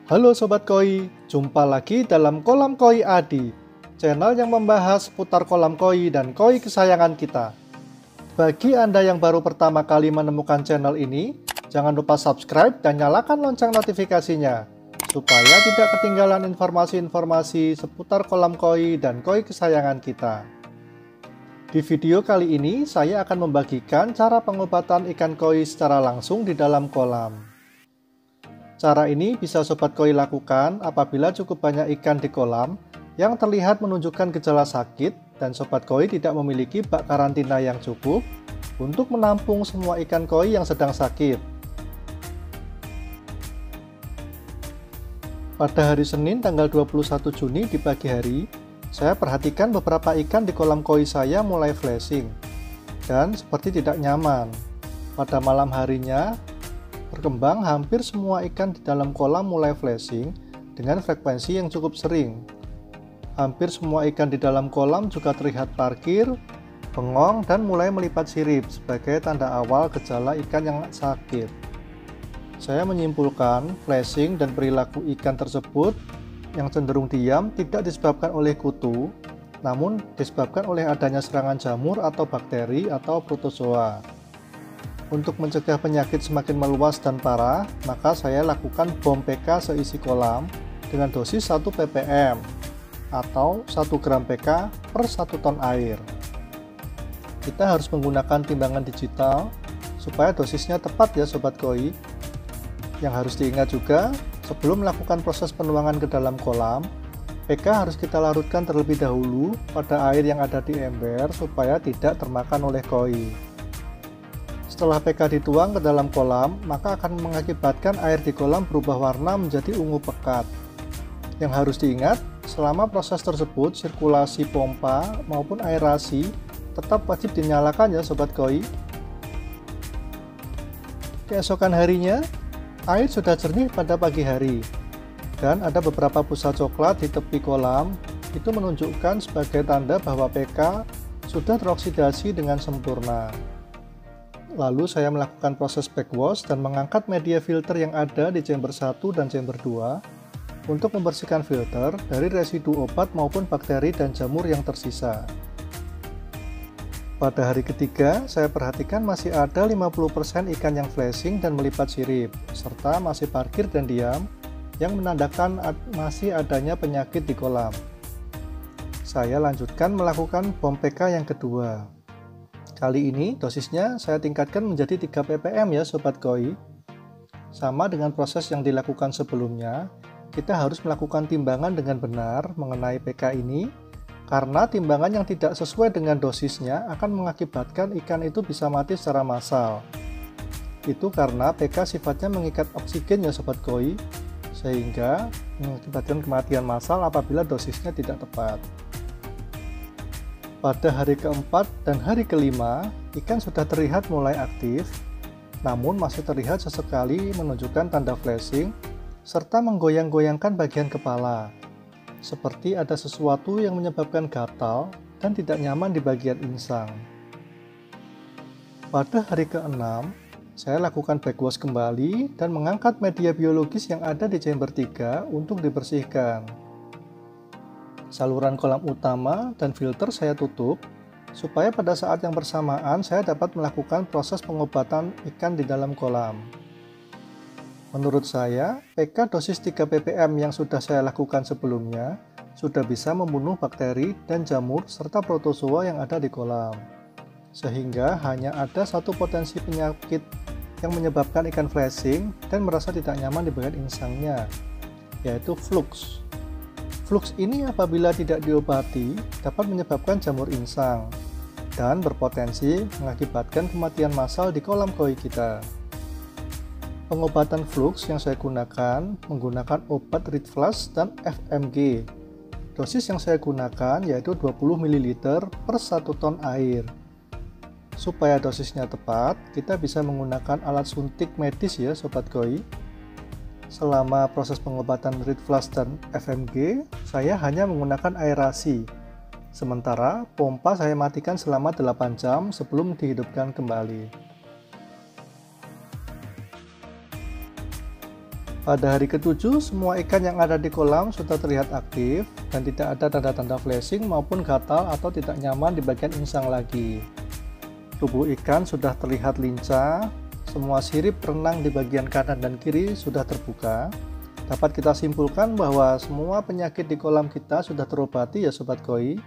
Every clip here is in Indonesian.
Halo Sobat Koi, jumpa lagi dalam Kolam Koi Adi, channel yang membahas seputar kolam koi dan koi kesayangan kita. Bagi Anda yang baru pertama kali menemukan channel ini, jangan lupa subscribe dan nyalakan lonceng notifikasinya, supaya tidak ketinggalan informasi-informasi seputar kolam koi dan koi kesayangan kita. Di video kali ini, saya akan membagikan cara pengobatan ikan koi secara langsung di dalam kolam. Cara ini bisa Sobat Koi lakukan apabila cukup banyak ikan di kolam yang terlihat menunjukkan gejala sakit dan Sobat Koi tidak memiliki bak karantina yang cukup untuk menampung semua ikan koi yang sedang sakit. Pada hari Senin tanggal 21 Juni di pagi hari, saya perhatikan beberapa ikan di kolam koi saya mulai flashing dan seperti tidak nyaman. Pada malam harinya, berkembang hampir semua ikan di dalam kolam mulai flashing dengan frekuensi yang cukup sering. Hampir semua ikan di dalam kolam juga terlihat parkir, bengong, dan mulai melipat sirip sebagai tanda awal gejala ikan yang sakit. Saya menyimpulkan flashing dan perilaku ikan tersebut yang cenderung diam tidak disebabkan oleh kutu, namun disebabkan oleh adanya serangan jamur atau bakteri atau protozoa. Untuk mencegah penyakit semakin meluas dan parah, maka saya lakukan bom PK seisi kolam dengan dosis 1 ppm atau 1 gram PK per 1 ton air. Kita harus menggunakan timbangan digital supaya dosisnya tepat ya Sobat Koi. Yang harus diingat juga, sebelum melakukan proses penuangan ke dalam kolam, PK harus kita larutkan terlebih dahulu pada air yang ada di ember supaya tidak termakan oleh koi. Setelah PK dituang ke dalam kolam, maka akan mengakibatkan air di kolam berubah warna menjadi ungu pekat. Yang harus diingat, selama proses tersebut, sirkulasi pompa maupun aerasi tetap wajib dinyalakan ya Sobat Koi. Keesokan harinya, air sudah jernih pada pagi hari, dan ada beberapa busa coklat di tepi kolam. Itu menunjukkan sebagai tanda bahwa PK sudah teroksidasi dengan sempurna. Lalu saya melakukan proses backwash dan mengangkat media filter yang ada di chamber 1 dan chamber 2 untuk membersihkan filter dari residu obat maupun bakteri dan jamur yang tersisa. Pada hari ketiga, saya perhatikan masih ada 50% ikan yang flashing dan melipat sirip, serta masih parkir dan diam, yang menandakan masih adanya penyakit di kolam. Saya lanjutkan melakukan bom PK yang kedua. Kali ini dosisnya saya tingkatkan menjadi 3 ppm ya Sobat Koi. Sama dengan proses yang dilakukan sebelumnya, kita harus melakukan timbangan dengan benar mengenai PK ini, karena timbangan yang tidak sesuai dengan dosisnya akan mengakibatkan ikan itu bisa mati secara massal. Itu karena PK sifatnya mengikat oksigen ya Sobat Koi, sehingga mengakibatkan kematian massal apabila dosisnya tidak tepat. Pada hari keempat dan hari kelima, ikan sudah terlihat mulai aktif, namun masih terlihat sesekali menunjukkan tanda flashing, serta menggoyang-goyangkan bagian kepala, seperti ada sesuatu yang menyebabkan gatal dan tidak nyaman di bagian insang. Pada hari keenam, saya lakukan backwash kembali dan mengangkat media biologis yang ada di chamber 3 untuk dibersihkan. Saluran kolam utama dan filter saya tutup, supaya pada saat yang bersamaan saya dapat melakukan proses pengobatan ikan di dalam kolam. Menurut saya, PK dosis 3 ppm yang sudah saya lakukan sebelumnya sudah bisa membunuh bakteri dan jamur serta protozoa yang ada di kolam. Sehingga hanya ada satu potensi penyakit yang menyebabkan ikan flashing dan merasa tidak nyaman di bagian insangnya, yaitu flux. Flux ini apabila tidak diobati dapat menyebabkan jamur insang dan berpotensi mengakibatkan kematian massal di kolam koi kita. Pengobatan flux yang saya gunakan menggunakan obat Red Flash dan FMG. Dosis yang saya gunakan yaitu 20 ml per 1 ton air. Supaya dosisnya tepat, kita bisa menggunakan alat suntik medis ya Sobat Koi. Selama proses pengobatan Red Flash dan FMG, saya hanya menggunakan aerasi. Sementara pompa saya matikan selama 8 jam sebelum dihidupkan kembali. Pada hari ke-7, semua ikan yang ada di kolam sudah terlihat aktif dan tidak ada tanda-tanda flashing maupun gatal atau tidak nyaman di bagian insang lagi. Tubuh ikan sudah terlihat lincah, semua sirip renang di bagian kanan dan kiri sudah terbuka. Dapat kita simpulkan bahwa semua penyakit di kolam kita sudah terobati ya Sobat Koi.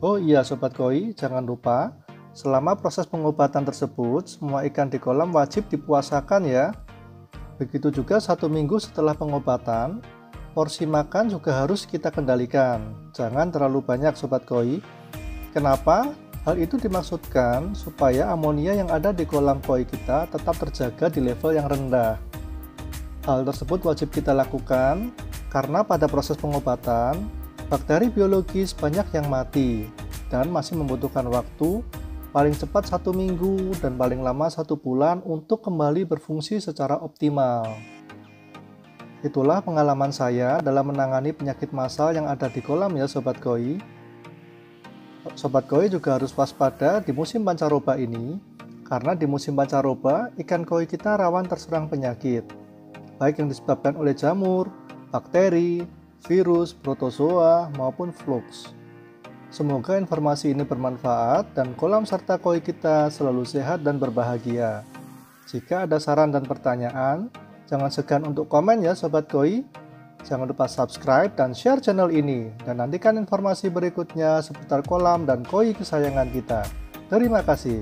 Oh iya Sobat Koi, jangan lupa selama proses pengobatan tersebut, semua ikan di kolam wajib dipuasakan ya. Begitu juga 1 minggu setelah pengobatan, porsi makan juga harus kita kendalikan. Jangan terlalu banyak Sobat Koi. Kenapa? Hal itu dimaksudkan supaya amonia yang ada di kolam koi kita tetap terjaga di level yang rendah. Hal tersebut wajib kita lakukan karena pada proses pengobatan, bakteri biologis banyak yang mati dan masih membutuhkan waktu paling cepat 1 minggu dan paling lama 1 bulan untuk kembali berfungsi secara optimal. Itulah pengalaman saya dalam menangani penyakit massal yang ada di kolam ya Sobat Koi. Sobat Koi juga harus waspada di musim pancaroba ini, karena di musim pancaroba ikan koi kita rawan terserang penyakit, baik yang disebabkan oleh jamur, bakteri, virus, protozoa, maupun flux. Semoga informasi ini bermanfaat dan kolam serta koi kita selalu sehat dan berbahagia. Jika ada saran dan pertanyaan, jangan segan untuk komen ya Sobat Koi. Jangan lupa subscribe dan share channel ini, dan nantikan informasi berikutnya seputar kolam dan koi kesayangan kita. Terima kasih.